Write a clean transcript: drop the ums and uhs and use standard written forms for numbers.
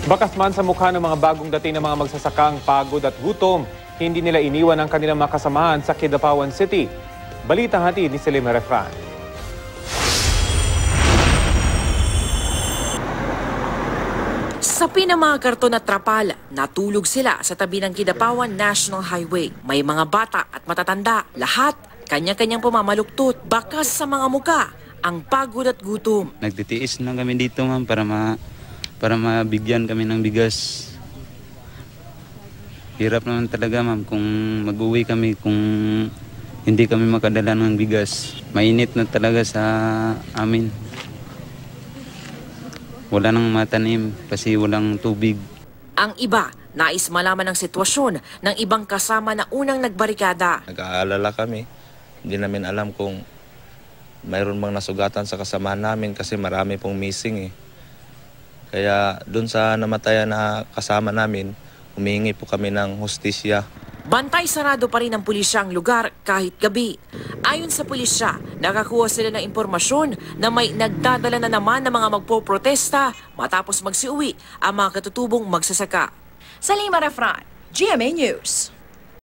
Bakas man sa mukha ng mga bagong dating ng mga magsasakang pagod at gutom, hindi nila iniwan ang kanilang mga kasamahan sa Kidapawan City. Balita hatid ni Selima Refran. Sa pinammga karton at trapal, natulog sila sa tabi ng Kidapawan National Highway. May mga bata at matatanda, lahat kanya-kanyang pumamaluktot, bakas sa mga muka, ang pagod at gutom. Nagtitiis na kami dito, ma'am, para mabigyan kami ng bigas. Hirap naman talaga, ma'am, kung mag-uwi kami, kung hindi kami makadala ng bigas. Mainit na talaga sa amin. Wala nang matanim kasi walang tubig. Ang iba, nais malaman ang sitwasyon ng ibang kasama na unang nagbarikada. Nag-aalala kami. Hindi namin alam kung mayroon bang nasugatan sa kasamahan namin kasi marami pong missing eh. Kaya dun sa namatayan na kasama namin, humihingi po kami ng hustisya. Bantay sarado pa rin ng pulisya ang lugar kahit gabi. Ayon sa pulisya, nakakuha sila ng impormasyon na may nagdadala na naman ng mga magpoprotesta matapos magsiuwi ang mga katutubong magsasaka. Selima Refran, GMA News.